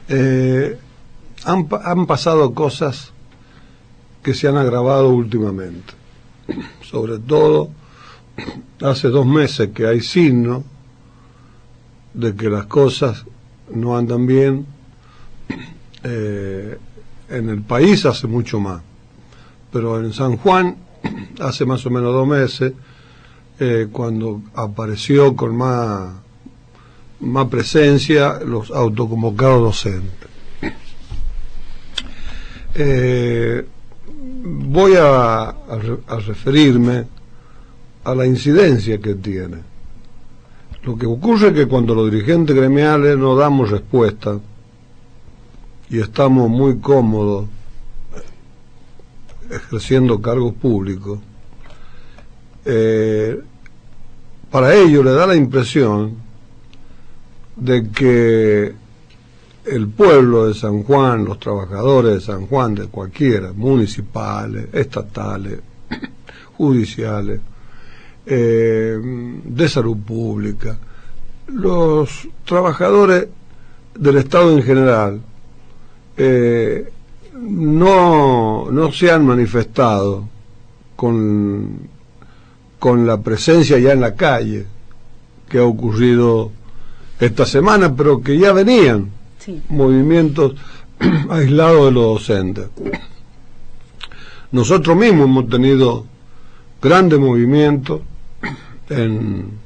Han pasado cosas que se han agravado últimamente. Sobre todo, hace 2 meses que hay signos de que las cosas no andan bien. En el país hace mucho más, pero en San Juan hace más o menos 2 meses, cuando apareció con más presencia los autoconvocados docentes. Voy a referirme a la incidencia que tiene. Lo que ocurre es que cuando los dirigentes gremiales no damos respuesta y estamos muy cómodos ejerciendo cargos públicos, para ello le da la impresión de que el pueblo de San Juan, los trabajadores de San Juan, de cualquiera, municipales, estatales, judiciales, de salud pública, los trabajadores del Estado en general, no se han manifestado con la presencia ya en la calle que ha ocurrido esta semana, pero que ya venían movimientos aislados de los docentes. Nosotros mismos hemos tenido grandes movimientos en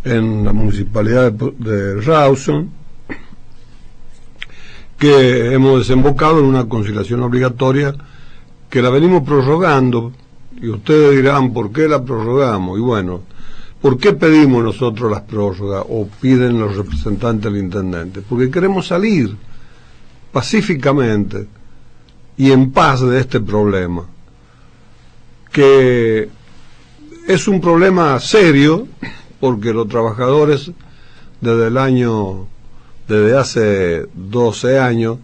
la municipalidad de Rawson, que hemos desembocado en una conciliación obligatoria que la venimos prorrogando, y ustedes dirán, ¿por qué la prorrogamos? Y bueno, ¿por qué pedimos nosotros las prórrogas o piden los representantes del intendente? Porque queremos salir pacíficamente y en paz de este problema, que es un problema serio, porque los trabajadores desde hace 12 años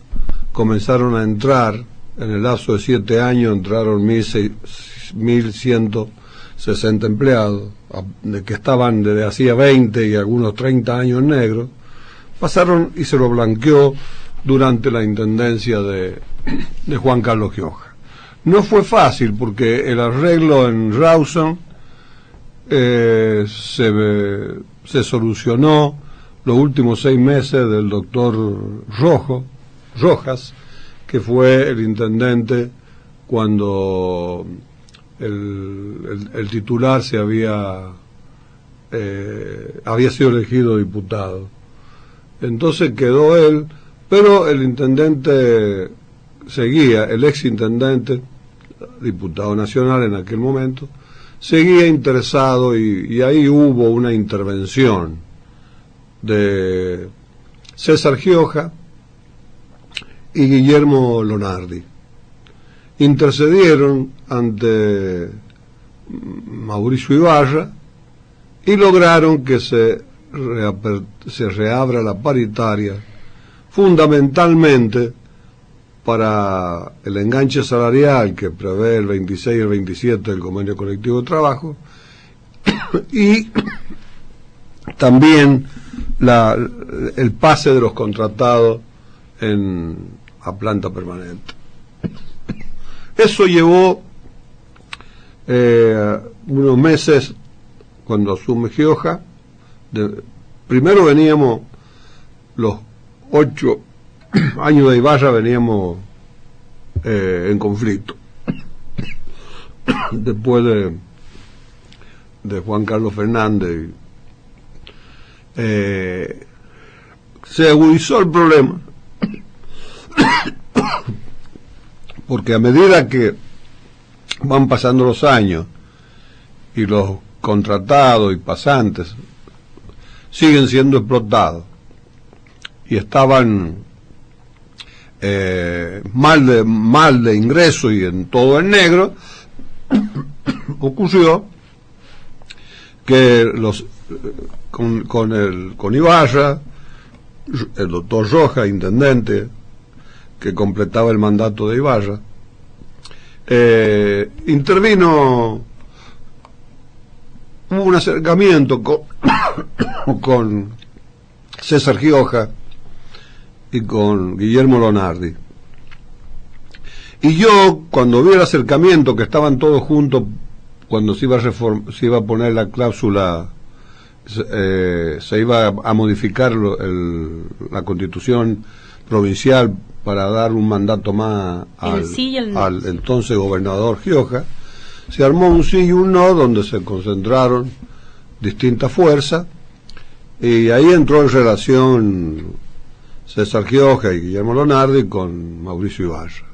comenzaron a entrar, en el lapso de 7 años entraron 1.160 empleados, de que estaban desde hacía 20 y algunos 30 años negros, pasaron y se lo blanqueó durante la intendencia de Juan Carlos Gioja. No fue fácil, porque el arreglo en Rawson se solucionó los últimos 6 meses del doctor Rojas, que fue el intendente cuando el titular había sido elegido diputado. Entonces quedó él, pero el intendente seguía, el ex intendente, diputado nacional en aquel momento, seguía interesado, y ahí hubo una intervención de César Gioja y Guillermo Lonardi. Intercedieron ante Mauricio Ibarra y lograron que se reabra la paritaria, fundamentalmente para el enganche salarial que prevé el 26 y el 27 del Convenio Colectivo de Trabajo, y también el pase de los contratados a planta permanente. Eso llevó unos meses, cuando asume Gioja. Primero veníamos, los 8 años de Ibarra veníamos en conflicto. Después de Juan Carlos Fernández, se agudizó el problema, porque a medida que van pasando los años y los contratados y pasantes siguen siendo explotados y estaban mal de ingreso y en todo en negro, ocurrió que con Ibarra, el doctor Rojas, intendente que completaba el mandato de Ibarra, intervino, hubo un acercamiento con César Gioja y con Guillermo Lonardi. Y yo, cuando vi el acercamiento, que estaban todos juntos, cuando se iba a poner la cláusula, se iba a modificar la constitución provincial para dar un mandato más al entonces gobernador Gioja, se armó un sí y un no, donde se concentraron distintas fuerzas, y ahí entró en relación César Gioja y Guillermo Lonardi con Mauricio Ibarra.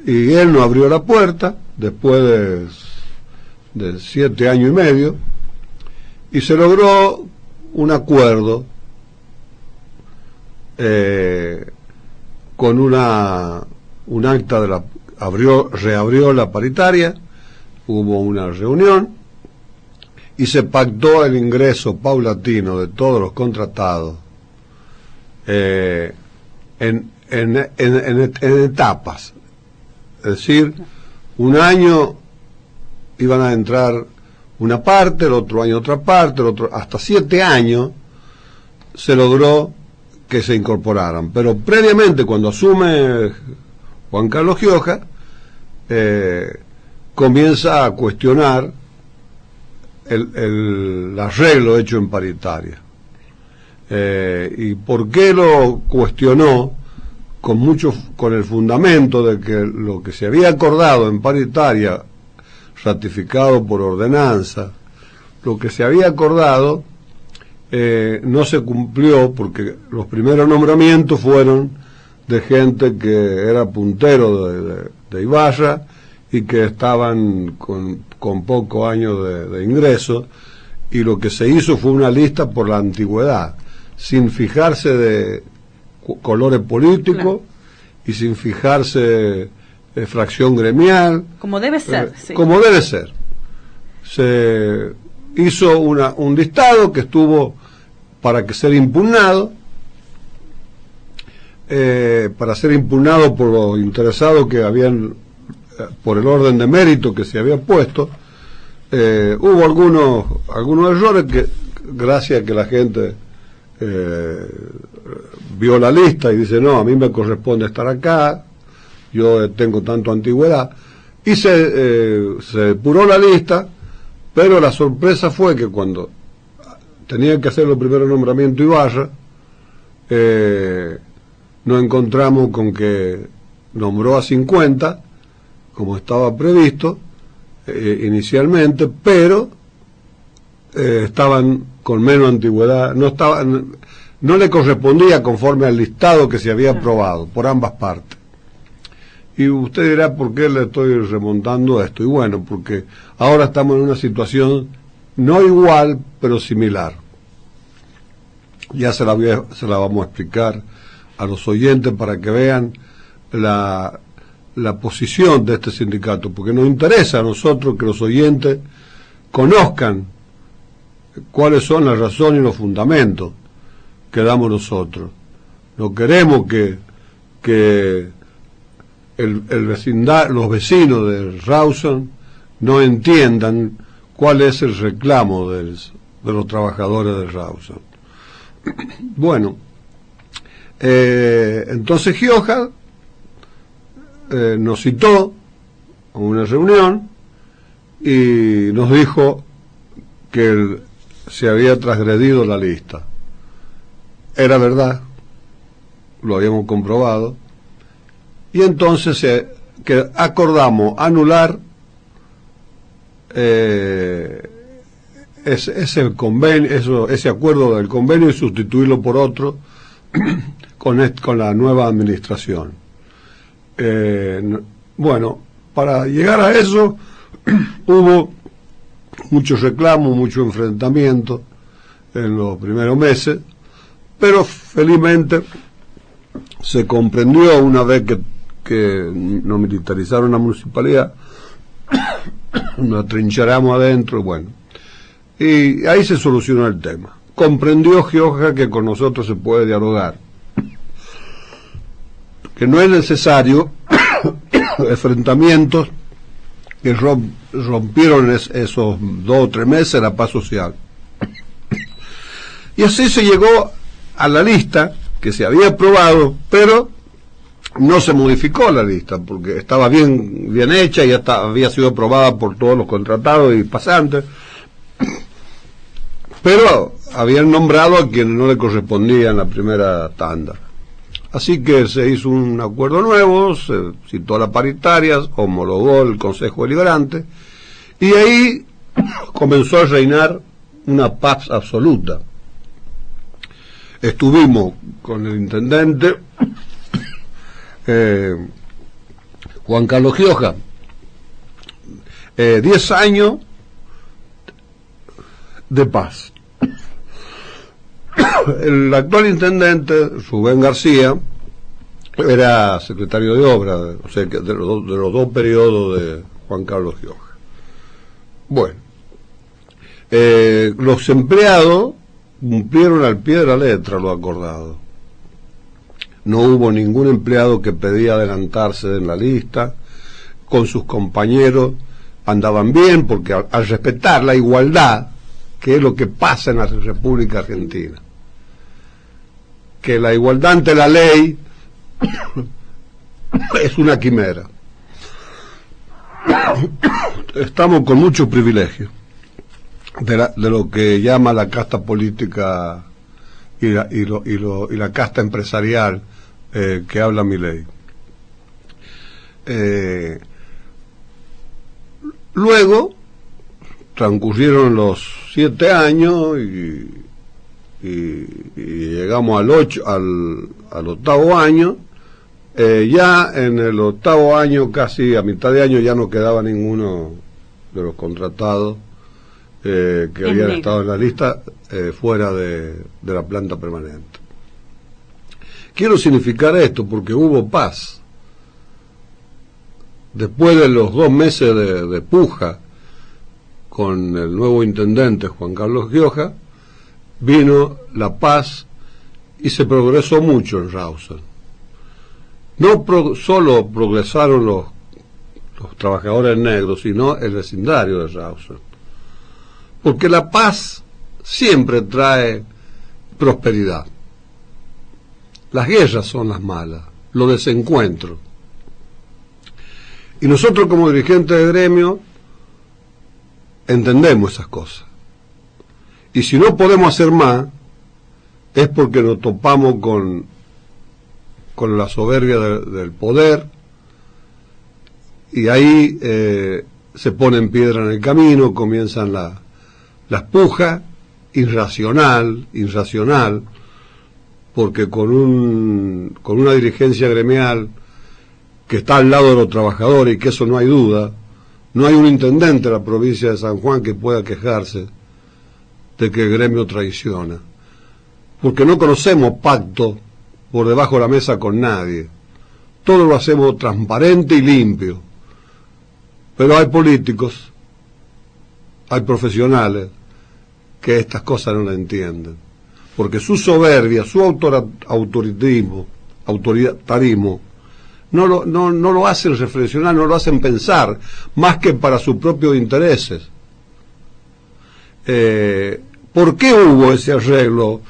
Y él no abrió la puerta después de 7 años y medio, y se logró un acuerdo con un acta de reabrió la paritaria, hubo una reunión y se pactó el ingreso paulatino de todos los contratados en etapas. Es decir, un año iban a entrar una parte, el otro año otra parte, hasta 7 años se logró que se incorporaran. Pero previamente, cuando asume Juan Carlos Gioja, comienza a cuestionar el arreglo hecho en paritaria. ¿Y por qué lo cuestionó? Con el fundamento de que lo que se había acordado en paritaria, ratificado por ordenanza, lo que se había acordado no se cumplió, porque los primeros nombramientos fueron de gente que era puntero de Ibarra y que estaban con pocos años de ingreso, y lo que se hizo fue una lista por la antigüedad, sin fijarse de colores políticos, claro, y sin fijarse fracción gremial, como debe ser, sí. Como debe ser. Se hizo un listado que estuvo para ser impugnado por los interesados que habían, por el orden de mérito que se había puesto. Hubo algunos errores que, gracias a que la gente vio la lista y dice, no, a mí me corresponde estar acá, yo tengo tanto antigüedad, y se depuró la lista, pero la sorpresa fue que cuando tenía que hacer los primeros nombramientos Ibarra, nos encontramos con que nombró a 50, como estaba previsto inicialmente, pero estaban con menos antigüedad, no le correspondía conforme al listado que se había aprobado por ambas partes. Y usted dirá, ¿por qué le estoy remontando esto? Y bueno, porque ahora estamos en una situación no igual, pero similar. Ya se la vamos a explicar a los oyentes para que vean la posición de este sindicato, porque nos interesa a nosotros que los oyentes conozcan cuáles son las razones y los fundamentos que damos nosotros. No queremos que los vecinos de Rawson no entiendan cuál es el reclamo de los trabajadores de Rawson. Bueno, entonces Gioja nos citó a una reunión y nos dijo que se había transgredido la lista. Era verdad, lo habíamos comprobado, y entonces que acordamos anular ese convenio, ese acuerdo del convenio, y sustituirlo por otro con la nueva administración. Bueno, para llegar a eso hubo muchos reclamos, mucho enfrentamiento en los primeros meses, pero felizmente se comprendió una vez que nos militarizaron la municipalidad, nos atrincheramos adentro, bueno, y ahí se solucionó el tema. Comprendió Gioja que con nosotros se puede dialogar, que no es necesario enfrentamientos que rompieron esos 2 o 3 meses la paz social. Y así se llegó a la lista que se había aprobado, pero no se modificó la lista, porque estaba bien hecha y había sido aprobada por todos los contratados y pasantes, pero habían nombrado a quienes no le correspondía en la primera tanda. Así que se hizo un acuerdo nuevo, se citó la paritaria, homologó el Consejo Deliberante, y ahí comenzó a reinar una paz absoluta. Estuvimos con el intendente Juan Carlos Gioja 10 años de paz. El actual intendente, Rubén García, era secretario de obra, o sea, de los dos periodos de Juan Carlos Gioja. Bueno, los empleados cumplieron al pie de la letra lo acordado. No hubo ningún empleado que pedía adelantarse en la lista, con sus compañeros andaban bien, porque al respetar la igualdad, que es lo que pasa en la República Argentina, que la igualdad ante la ley es una quimera. Estamos con mucho privilegio de lo que llama la casta política y la casta empresarial que habla Milei. Luego transcurrieron los 7 años y llegamos al 8º año. Ya en el 8º año, casi a mitad de año, ya no quedaba ninguno de los contratados que habían estado en la lista fuera de la planta permanente. Quiero significar esto porque hubo paz. Después de los 2 meses de puja con el nuevo intendente Juan Carlos Gioja, vino la paz y se progresó mucho en Rawson. No solo progresaron los trabajadores negros, sino el vecindario de Rawson. Porque la paz siempre trae prosperidad. Las guerras son las malas, los desencuentros. Y nosotros como dirigentes de gremio entendemos esas cosas. Y si no podemos hacer más, es porque nos topamos con la soberbia del poder, y ahí se ponen piedra en el camino, comienzan las pujas, irracional, porque con una dirigencia gremial que está al lado de los trabajadores, y que eso no hay duda, no hay un intendente de la provincia de San Juan que pueda quejarse de que el gremio traiciona, porque no conocemos pacto por debajo de la mesa con nadie. Todo lo hacemos transparente y limpio. Pero hay políticos, hay profesionales que estas cosas no las entienden, porque su soberbia, su autoritarismo no lo hacen reflexionar, no lo hacen pensar, más que para sus propios intereses. ¿Por qué hubo ese arreglo?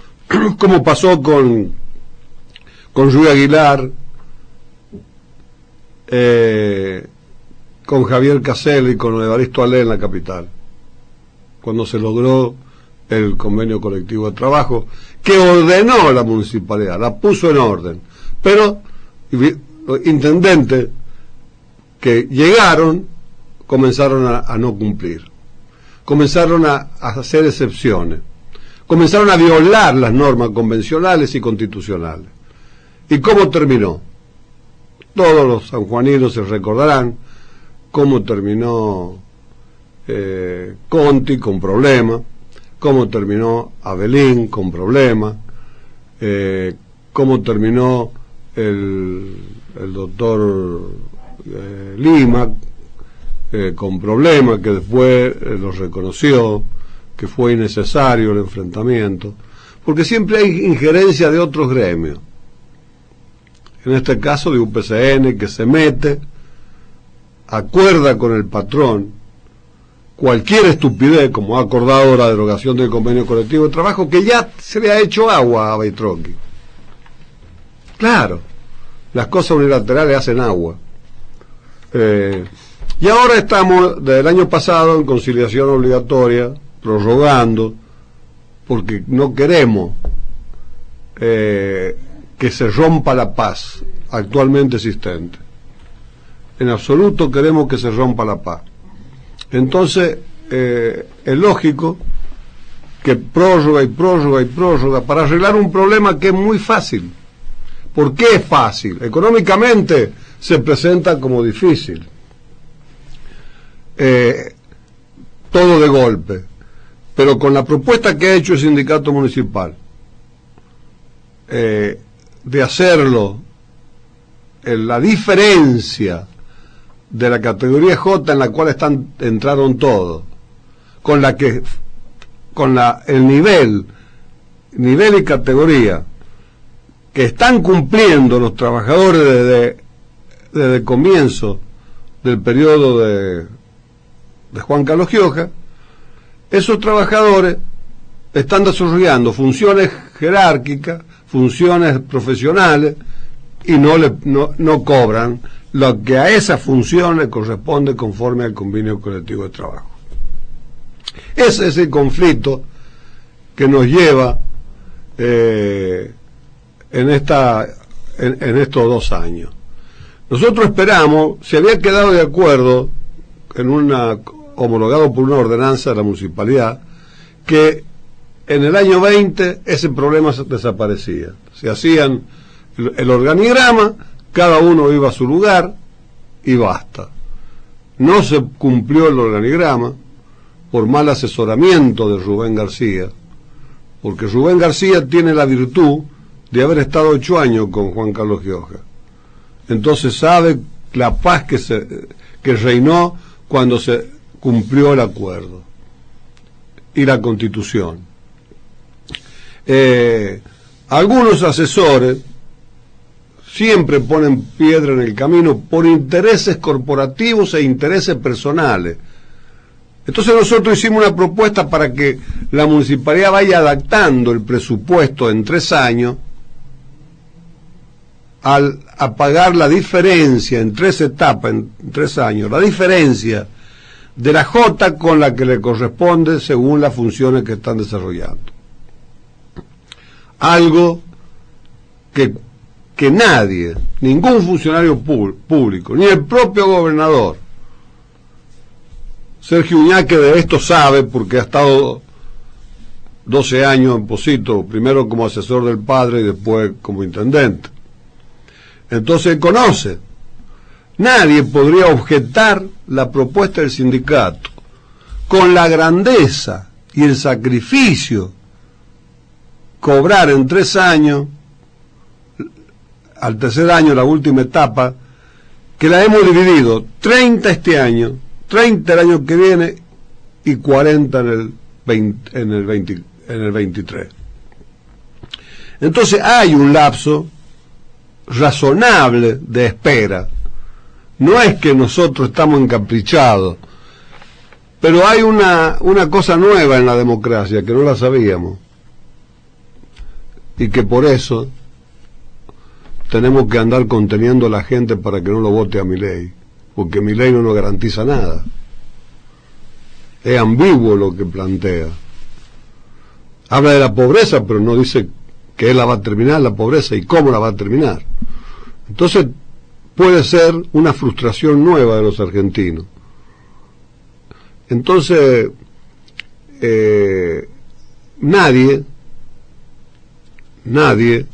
¿Cómo pasó con Ruy Aguilar, con Javier Casel y con Evaristo Alé en la capital, cuando se logró el convenio colectivo de trabajo que ordenó la municipalidad, la puso en orden, pero los intendentes que llegaron comenzaron a no cumplir, comenzaron a hacer excepciones, comenzaron a violar las normas convencionales y constitucionales. ¿Y cómo terminó? Todos los sanjuaninos se recordarán cómo terminó Conti con problemas, cómo terminó Abelín con problemas, cómo terminó el doctor Lima con problemas, que después lo reconoció, que fue innecesario el enfrentamiento, porque siempre hay injerencia de otros gremios. En este caso de UPCN, que se mete, acuerda con el patrón cualquier estupidez, como ha acordado la derogación del convenio colectivo de trabajo, que ya se le ha hecho agua a Baitroqui. Claro, las cosas unilaterales hacen agua. Y ahora estamos, desde el año pasado, en conciliación obligatoria, prorrogando, porque no queremos que se rompa la paz actualmente existente. En absoluto queremos que se rompa la paz. Entonces, es lógico que prórroga y prórroga y prórroga para arreglar un problema que es muy fácil. ¿Por qué es fácil? Económicamente se presenta como difícil. Todo de golpe. Pero con la propuesta que ha hecho el sindicato municipal, de hacerlo en la diferencia de la categoría J en la cual entraron todos, con el nivel y categoría que están cumpliendo los trabajadores desde el comienzo del periodo de Juan Carlos Gioja, esos trabajadores están desarrollando funciones jerárquicas, funciones profesionales, y no cobran lo que a esas funciones corresponde conforme al convenio colectivo de trabajo. Ese es el conflicto que nos lleva en estos 2 años. Nosotros esperamos, se había quedado de acuerdo homologado por una ordenanza de la municipalidad, que en el año 20 ese problema desaparecía. Se hacían el organigrama, cada uno iba a su lugar y basta. No se cumplió el organigrama por mal asesoramiento de Rubén García, porque Rubén García tiene la virtud de haber estado 8 años con Juan Carlos Gioja. Entonces sabe la paz que reinó cuando se cumplió el acuerdo y la Constitución. Algunos asesores siempre ponen piedra en el camino por intereses corporativos e intereses personales. Entonces nosotros hicimos una propuesta para que la municipalidad vaya adaptando el presupuesto en 3 años a pagar la diferencia en 3 etapas, en 3 años, la diferencia de la J con la que le corresponde según las funciones que están desarrollando. Algo que nadie, ningún funcionario público, ni el propio gobernador, Sergio Uñaque, de esto sabe porque ha estado 12 años en Pocito, primero como asesor del padre y después como intendente. Entonces conoce. Nadie podría objetar la propuesta del sindicato con la grandeza y el sacrificio, cobrar en 3 años, al tercer año, la última etapa, que la hemos dividido 30 este año, 30 el año que viene y 40 en el 23. Entonces hay un lapso razonable de espera. No es que nosotros estamos encaprichados, pero hay una cosa nueva en la democracia que no la sabíamos, y que por eso tenemos que andar conteniendo a la gente para que no lo vote a Milei, porque Milei no nos garantiza nada. Es ambiguo lo que plantea. Habla de la pobreza, pero no dice que él la va a terminar, la pobreza, y cómo la va a terminar. Entonces puede ser una frustración nueva de los argentinos. Entonces nadie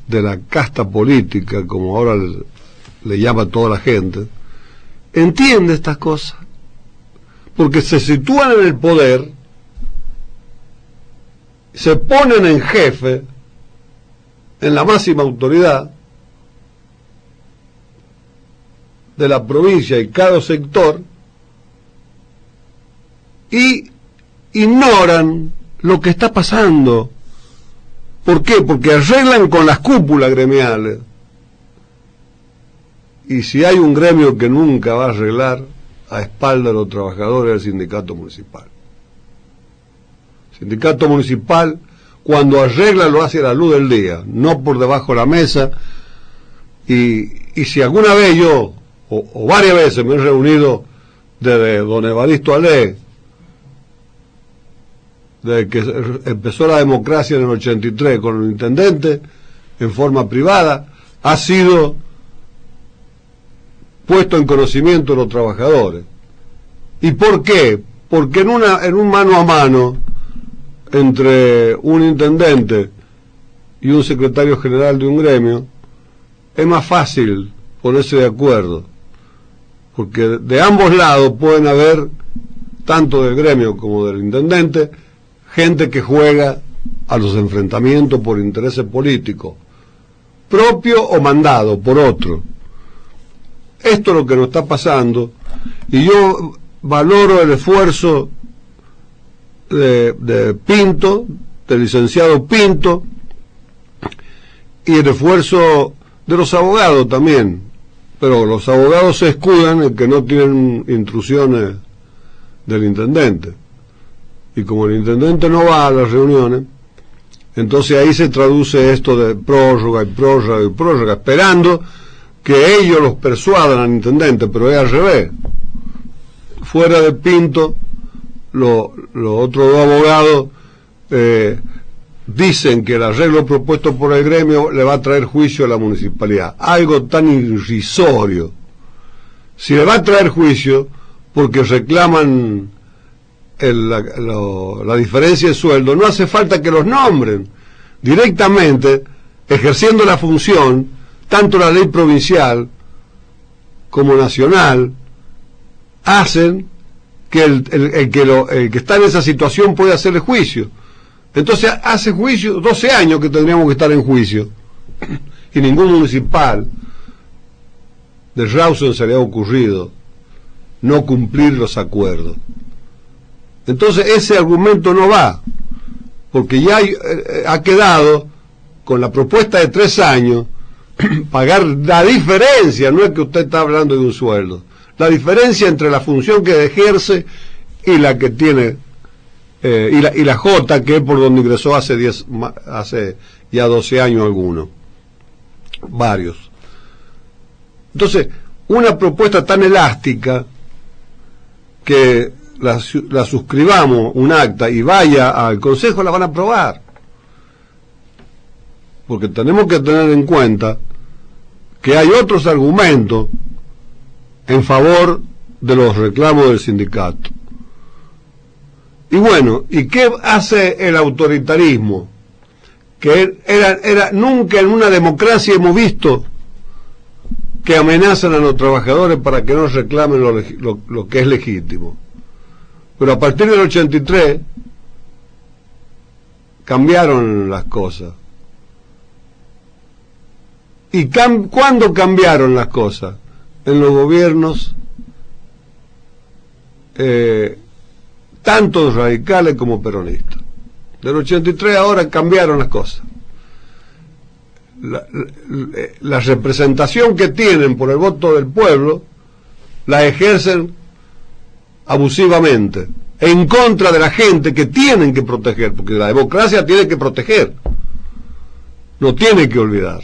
de la casta política, como ahora le llama toda la gente, entiende estas cosas, porque se sitúan en el poder, se ponen en jefe, en la máxima autoridad de la provincia y cada sector, y ignoran lo que está pasando. ¿Por qué? Porque arreglan con las cúpulas gremiales, y si hay un gremio que nunca va a arreglar, a espaldas de los trabajadores, del sindicato municipal. El sindicato municipal, cuando arregla, lo hace a la luz del día, no por debajo de la mesa, Y si alguna vez yo, o varias veces me he reunido desde don Evaristo Alé, desde que empezó la democracia en el 83 con el intendente, en forma privada, ha sido puesto en conocimiento de los trabajadores. ¿Y por qué? Porque en un mano a mano entre un intendente y un secretario general de un gremio, es más fácil ponerse de acuerdo, porque de ambos lados pueden haber, tanto del gremio como del intendente, gente que juega a los enfrentamientos por intereses políticos, propio o mandado por otro. Esto es lo que nos está pasando, y yo valoro el esfuerzo de Pinto, del licenciado Pinto, y el esfuerzo de los abogados también, pero los abogados se escudan en que no tienen intrusiones del intendente, y como el intendente no va a las reuniones, entonces ahí se traduce esto de prórroga y prórroga y prórroga, esperando que ellos los persuadan al intendente, pero es al revés. Fuera de Pinto, los otros dos abogados dicen que el arreglo propuesto por el gremio le va a traer juicio a la municipalidad. Algo tan irrisorio. Si le va a traer juicio porque reclaman la diferencia de sueldo, no hace falta que los nombren. Directamente, ejerciendo la función, tanto la ley provincial como nacional, hacen que el que está en esa situación puede hacerle juicio. Entonces hace juicio, 12 años que tendríamos que estar en juicio, y ningún municipal de Rawson se le ha ocurrido no cumplir los acuerdos. Entonces ese argumento no va, porque ya ha quedado con la propuesta de 3 años pagar la diferencia, no es que usted está hablando de un sueldo, la diferencia entre la función que ejerce y la que tiene, y la J, que es por donde ingresó hace ya 12 años algunos, varios. Entonces, una propuesta tan elástica que la suscribamos, un acta, y vaya al Consejo, la van a aprobar. Porque tenemos que tener en cuenta que hay otros argumentos en favor de los reclamos del sindicato. Y bueno, ¿y qué hace el autoritarismo? Que nunca en una democracia hemos visto que amenazan a los trabajadores para que no reclamen lo que es legítimo. Pero a partir del 83 cambiaron las cosas. ¿Y cuándo cambiaron las cosas? En los gobiernos, tanto radicales como peronistas. Del 83 ahora cambiaron las cosas. La representación que tienen por el voto del pueblo la ejercen abusivamente, en contra de la gente que tienen que proteger, porque la democracia tiene que proteger, no tiene que olvidar.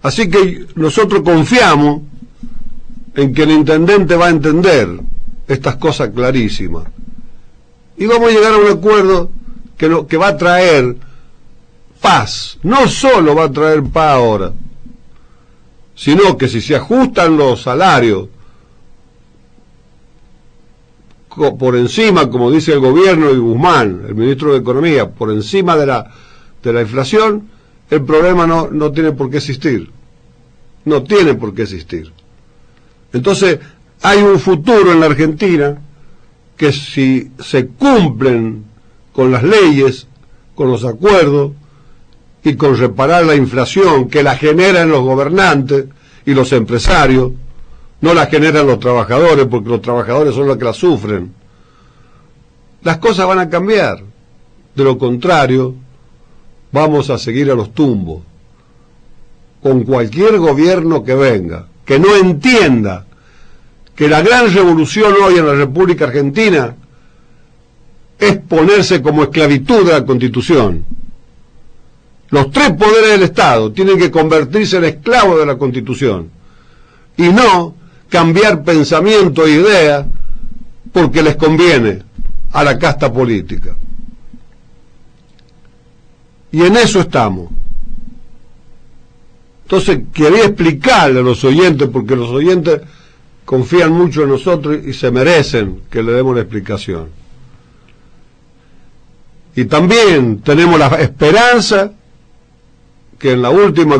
Así que nosotros confiamos en que el intendente va a entender estas cosas clarísimas, y vamos a llegar a un acuerdo que va a traer paz. No solo va a traer paz ahora, sino que si se ajustan los salarios por encima, como dice el gobierno y Guzmán, el ministro de Economía, por encima de la inflación, el problema no tiene por qué existir. No tiene por qué existir. Entonces, hay un futuro en la Argentina que, si se cumplen con las leyes, con los acuerdos y con reparar la inflación que la generan los gobernantes y los empresarios, no la generan los trabajadores, porque los trabajadores son los que la sufren, las cosas van a cambiar. De lo contrario, vamos a seguir a los tumbos, con cualquier gobierno que venga, que no entienda que la gran revolución hoy en la República Argentina es ponerse como esclavitud de la Constitución. Los tres poderes del Estado tienen que convertirse en esclavos de la Constitución y no cambiar pensamiento e idea porque les conviene a la casta política. Y en eso estamos. Entonces quería explicarle a los oyentes, porque los oyentes confían mucho en nosotros y se merecen que le demos la explicación. Y también tenemos la esperanza que en la última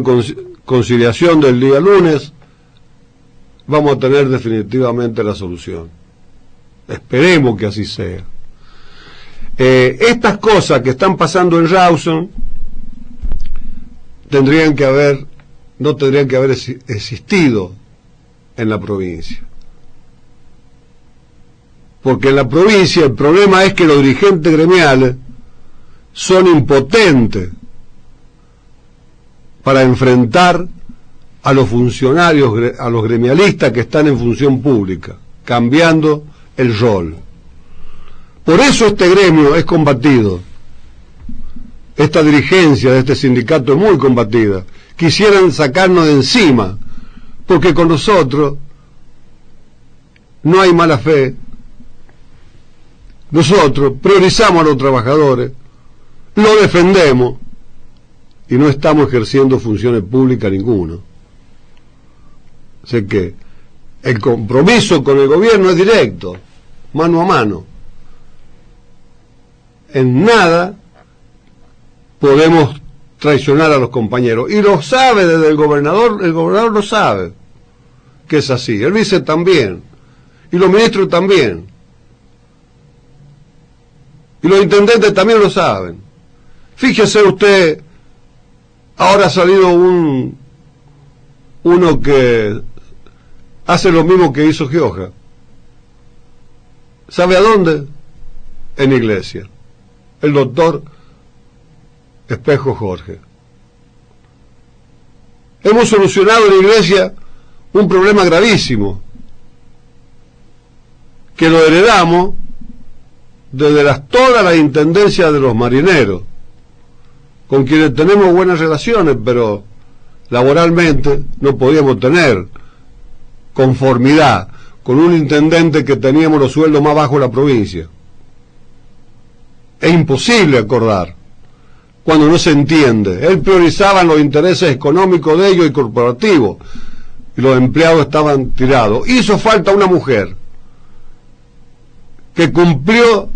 conciliación del día lunes vamos a tener definitivamente la solución. Esperemos que así sea. Estas cosas que están pasando en Rawson no tendrían que haber existido en la provincia. Porque en la provincia el problema es que los dirigentes gremiales son impotentes para enfrentar a los funcionarios, a los gremialistas que están en función pública, cambiando el rol. Por eso este gremio es combatido. Esta dirigencia de este sindicato es muy combatida. Quisieran sacarnos de encima, porque con nosotros no hay mala fe. Nosotros priorizamos a los trabajadores, lo defendemos y no estamos ejerciendo funciones públicas ninguno. Sé que el compromiso con el gobierno es directo, mano a mano. En nada podemos traicionar a los compañeros. Y lo sabe desde el gobernador lo sabe, que es así. El vice también. Y los ministros también. Y los intendentes también lo saben. Fíjese usted, ahora ha salido uno que hace lo mismo que hizo Gioja. ¿Sabe a dónde? En Iglesia. El doctor Espejo Jorge. Hemos solucionado en Iglesia un problema gravísimo que lo heredamos desde todas las intendencias de los marineros, con quienes tenemos buenas relaciones, pero laboralmente no podíamos tener conformidad con un intendente que teníamos los sueldos más bajos de la provincia. Es imposible acordar cuando no se entiende. Él priorizaba los intereses económicos de ellos y corporativos, y los empleados estaban tirados. Hizo falta una mujer que cumplió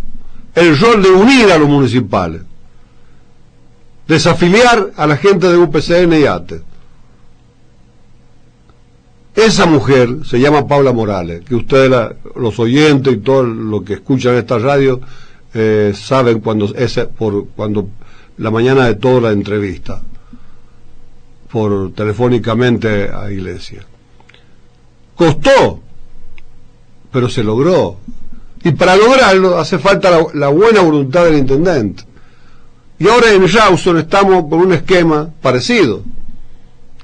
el rol de unir a los municipales, desafiliar a la gente de UPCN y ATE. Esa mujer se llama Paula Morales, que ustedes, los oyentes y todos los que escuchan esta radio, saben cuando la mañana de toda la entrevista, telefónicamente a Iglesia. Costó, pero se logró. Y para lograrlo hace falta la buena voluntad del intendente. Y ahora en Rawson estamos con un esquema parecido.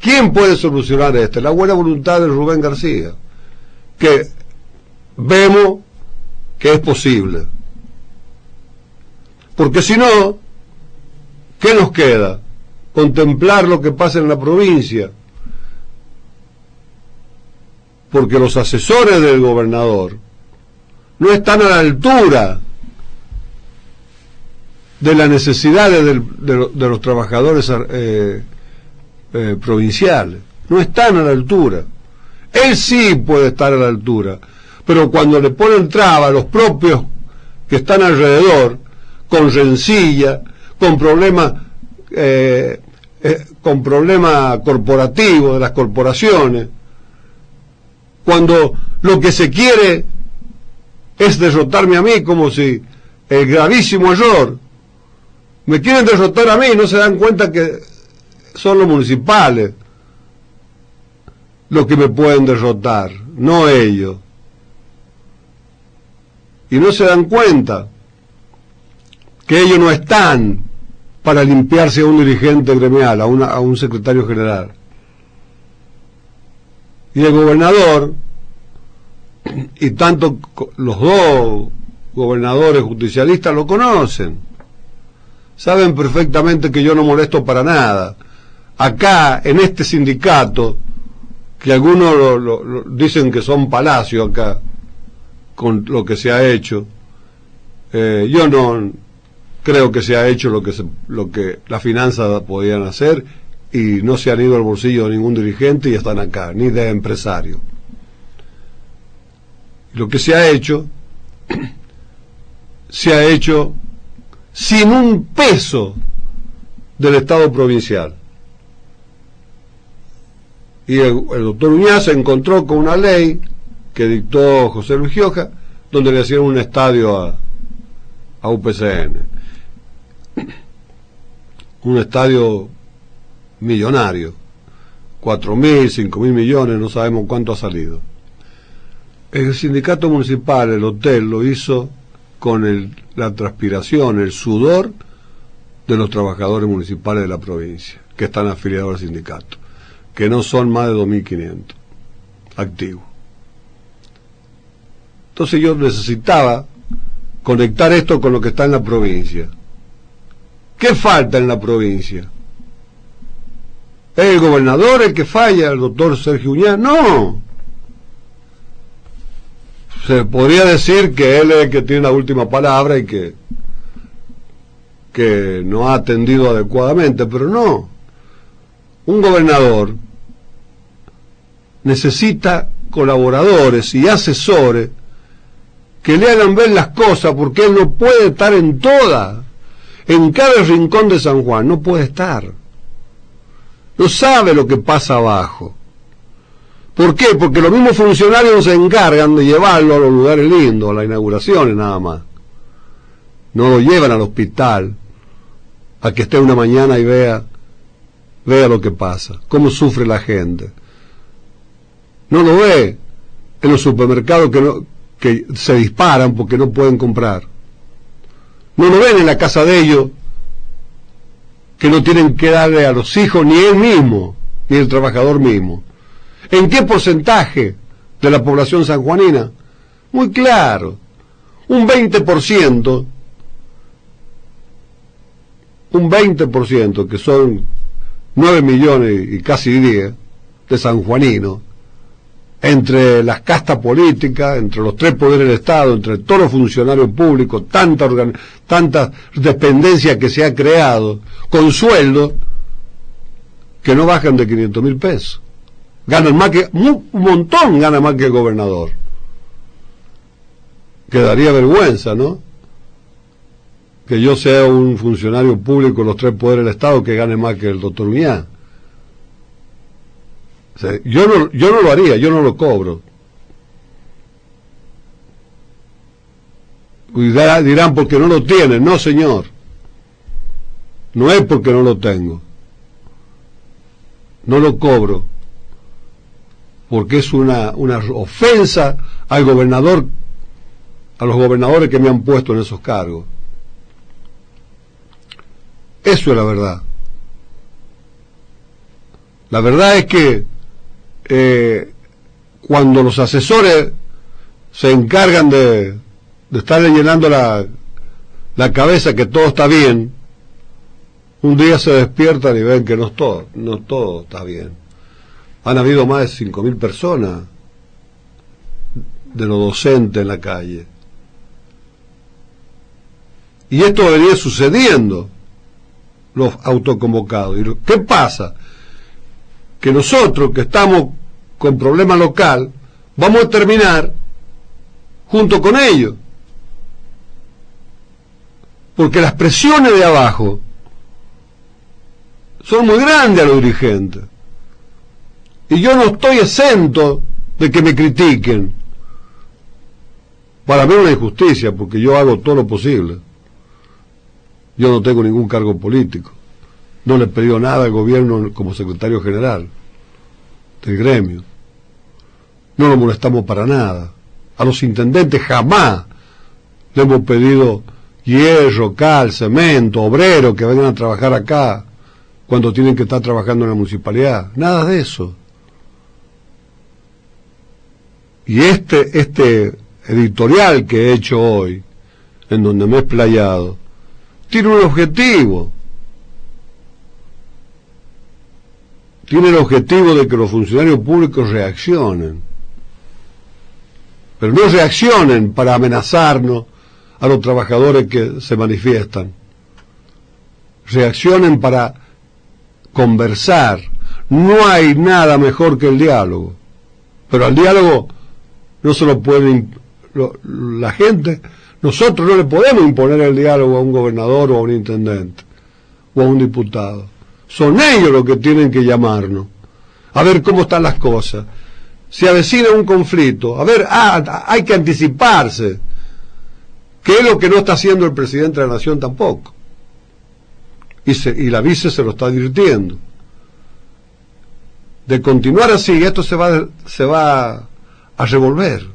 ¿Quién puede solucionar esto? La buena voluntad de Rubén García, que vemos que es posible. Porque si no, ¿qué nos queda? Contemplar lo que pasa en la provincia. Porque los asesores del gobernador no están a la altura de las necesidades de los trabajadores provinciales. No están a la altura. Él sí puede estar a la altura, pero cuando le ponen traba a los propios que están alrededor, con rencilla, con problemas corporativos de las corporaciones, cuando lo que se quiere es derrotarme a mí, como si el gravísimo error, me quieren derrotar a mí y no se dan cuenta que son los municipales los que me pueden derrotar, no ellos. Y no se dan cuenta que ellos no están para limpiarse a un dirigente gremial, a un secretario general. Y el gobernador, y tanto los dos gobernadores justicialistas lo conocen, saben perfectamente que yo no molesto para nada. Acá, en este sindicato, que algunos lo dicen que son palacios acá, con lo que se ha hecho, yo no creo que se ha hecho lo que las finanzas podían hacer, y no se han ido al bolsillo de ningún dirigente y están acá, ni de empresario. Lo que se ha hecho sin un peso del Estado provincial. Y el doctor Uñá se encontró con una ley que dictó José Luis Gioja, donde le hacían un estadio a UPCN. Un estadio millonario, 4.000, 5.000 millones, no sabemos cuánto ha salido. El sindicato municipal, el hotel, lo hizo con la transpiración, el sudor de los trabajadores municipales de la provincia, que están afiliados al sindicato, que no son más de 2.500 activos. Entonces yo necesitaba conectar esto con lo que está en la provincia. ¿Qué falta en la provincia? ¿Es el gobernador el que falla, el doctor Sergio Uñá? No. Se podría decir que él es el que tiene la última palabra y que no ha atendido adecuadamente, pero no. Un gobernador necesita colaboradores y asesores que le hagan ver las cosas, porque él no puede estar en todas, en cada rincón de San Juan, no puede estar. No sabe lo que pasa abajo. ¿Por qué? Porque los mismos funcionarios se encargan de llevarlo a los lugares lindos, a las inauguraciones nada más. No lo llevan al hospital, a que esté una mañana y vea lo que pasa, cómo sufre la gente. No lo ve en los supermercados que se disparan porque no pueden comprar. No lo ven en la casa de ellos, que no tienen que darle a los hijos, ni él mismo, ni el trabajador mismo. ¿En qué porcentaje de la población sanjuanina? Muy claro, un 20%, que son 9 millones y casi 10 de sanjuaninos, entre las castas políticas, entre los tres poderes del Estado, entre todos los funcionarios públicos, tantas dependencias que se ha creado, con sueldos que no bajan de 500.000 pesos. Ganan más que, un montón gana más que el gobernador. Que daría vergüenza, ¿no? Que yo sea un funcionario público de los tres poderes del Estado que gane más que el doctor Uñá. O sea, yo no lo haría, yo no lo cobro. Y dirán, porque no lo tienen. No, señor. No es porque no lo tengo. No lo cobro. Porque es una ofensa al gobernador, a los gobernadores que me han puesto en esos cargos. Eso es la verdad. La verdad es que cuando los asesores se encargan de estarle llenando la cabeza que todo está bien, un día se despiertan y ven que no todo está bien. Han habido más de 5.000 personas de los docentes en la calle. Y esto venía sucediendo, los autoconvocados. ¿Y qué pasa? Que nosotros, que estamos con problema local, vamos a terminar junto con ellos. Porque las presiones de abajo son muy grandes a los dirigentes. Y yo no estoy exento de que me critiquen. Para mí es una injusticia, porque yo hago todo lo posible. Yo no tengo ningún cargo político. No le he pedido nada al gobierno como secretario general del gremio. No lo molestamos para nada. A los intendentes jamás le hemos pedido hierro, cal, cemento, obreros que vengan a trabajar acá cuando tienen que estar trabajando en la municipalidad. Nada de eso. Y este editorial que he hecho hoy, en donde me he explayado, tiene un objetivo. Tiene el objetivo de que los funcionarios públicos reaccionen. Pero no reaccionen para amenazarnos a los trabajadores que se manifiestan. Reaccionen para conversar. No hay nada mejor que el diálogo. Pero al diálogo no se lo pueden... la gente, nosotros no le podemos imponer el diálogo a un gobernador o a un intendente o a un diputado. Son ellos los que tienen que llamarnos a ver cómo están las cosas. Si avecina un conflicto, a ver, hay que anticiparse, que es lo que no está haciendo el presidente de la Nación tampoco. Y la vice se lo está advirtiendo. De continuar así, esto se va a revolver.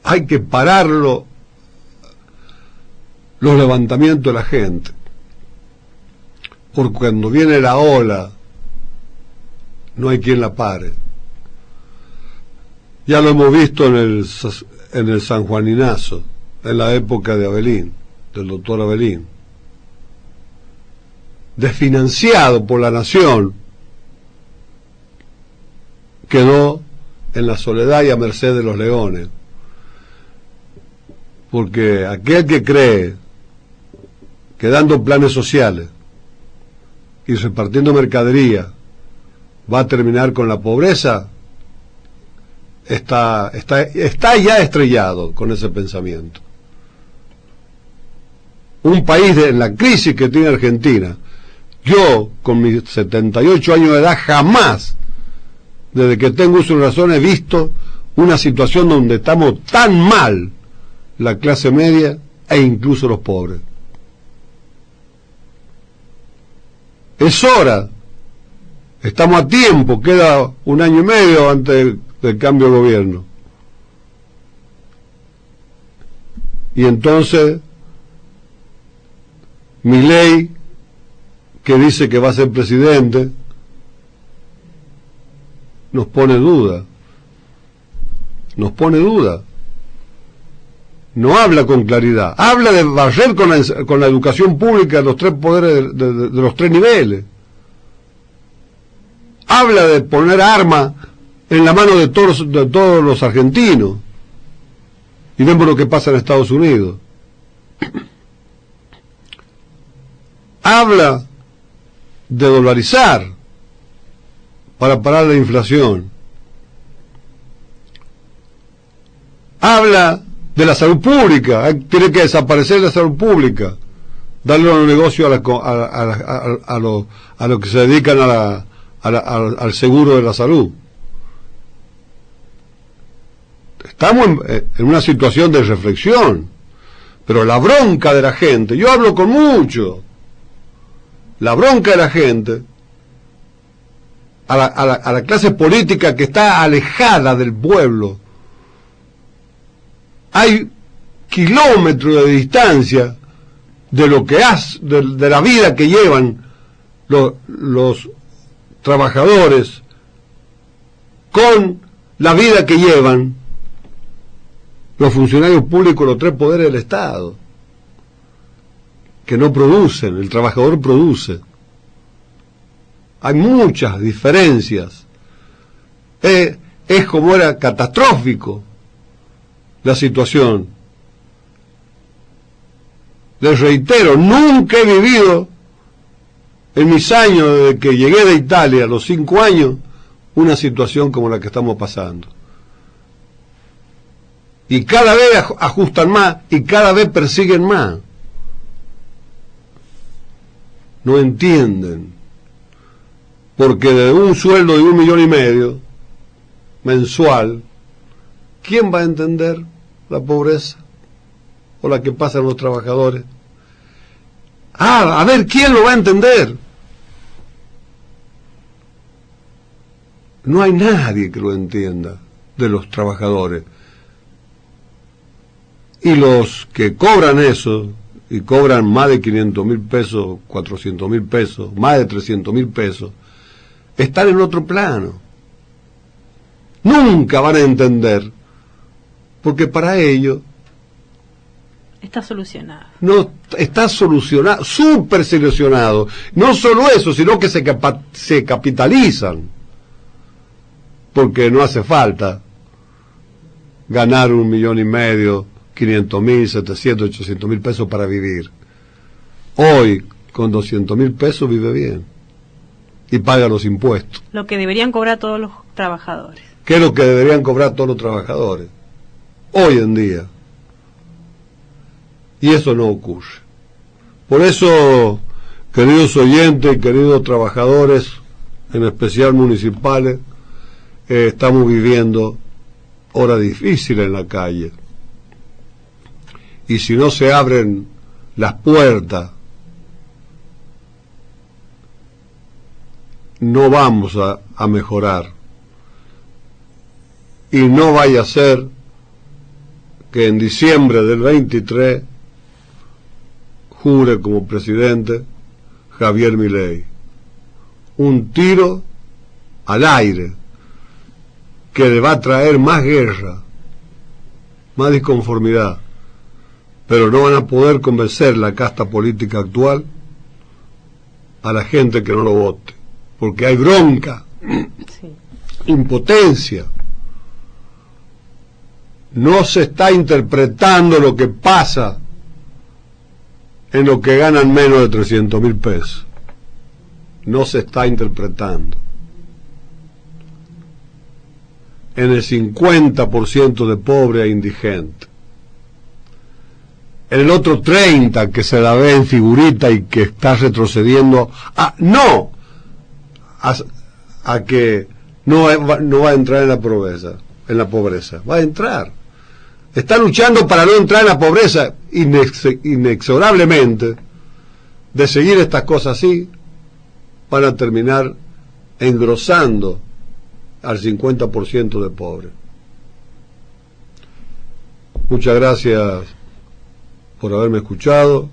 Hay que pararlo, los levantamientos de la gente. Porque cuando viene la ola, no hay quien la pare. Ya lo hemos visto en el sanjuaninazo, en la época de Abelín, del doctor Abelín. Desfinanciado por la nación, quedó en la soledad y a merced de los leones. Porque aquel que cree que dando planes sociales y repartiendo mercadería va a terminar con la pobreza, está ya estrellado con ese pensamiento. Un país en la crisis que tiene Argentina, yo con mis 78 años de edad jamás, desde que tengo uso de razón, he visto una situación donde estamos tan mal la clase media e incluso los pobres. Es hora, estamos a tiempo, queda 1 año y medio antes del cambio de gobierno. Y entonces, Milei, que dice que va a ser presidente, nos pone duda. No habla con claridad, habla de barrer con la educación pública los 3 poderes de los 3 niveles, habla de poner armas en la mano de todos los argentinos, y vemos lo que pasa en Estados Unidos. Habla de dolarizar para parar la inflación, habla de la salud pública, tiene que desaparecer la salud pública, darle un negocio a los que se dedican al seguro de la salud. Estamos en una situación de reflexión, pero la bronca de la gente, yo hablo con mucho, la bronca de la gente, a la clase política que está alejada del pueblo. Hay kilómetros de distancia de lo que de la vida que llevan los trabajadores con la vida que llevan los funcionarios públicos, los 3 poderes del Estado, que no producen, el trabajador produce. Hay muchas diferencias. Es como era catastrófico la situación. Les reitero, nunca he vivido en mis años desde que llegué de Italia, a los 5 años, una situación como la que estamos pasando. Y cada vez ajustan más y cada vez persiguen más. No entienden. Porque de un sueldo de 1,5 millones mensual, ¿quién va a entender la pobreza? O la que pasan los trabajadores. A ver, ¿quién lo va a entender? No hay nadie que lo entienda de los trabajadores. Y los que cobran eso, y cobran más de 500.000 pesos, 400.000 pesos, más de 300.000 pesos, están en otro plano. Nunca van a entender, porque para ellos Está solucionado. No, está solucionado, súper solucionado. No solo eso, sino que se capitalizan. Porque no hace falta ganar 1,5 millones, 500.000, 700, 800.000 pesos para vivir. Hoy, con 200.000 pesos vive bien. Y paga los impuestos. Lo que deberían cobrar todos los trabajadores. ¿Qué es lo que deberían cobrar todos los trabajadores? Hoy en día. Y eso no ocurre. Por eso, queridos oyentes, queridos trabajadores, en especial municipales, estamos viviendo horas difíciles en la calle. Y si no se abren las puertas, no vamos a mejorar. Y no vaya a ser que en diciembre del 23 jure como presidente Javier Milei. Un tiro al aire que le va a traer más guerra, más disconformidad, pero no van a poder convencer la casta política actual a la gente que no lo vote, porque hay bronca, Sí. impotencia. No se está interpretando lo que pasa en lo que ganan menos de 300.000 pesos. No se está interpretando. En el 50% de pobre e indigente. En el otro 30% que se la ve en figurita y que está retrocediendo a que no va a entrar en la pobreza. Va a entrar. Está luchando para no entrar en la pobreza inexorablemente. De seguir estas cosas así, van a terminar engrosando al 50% de pobres. Muchas gracias por haberme escuchado.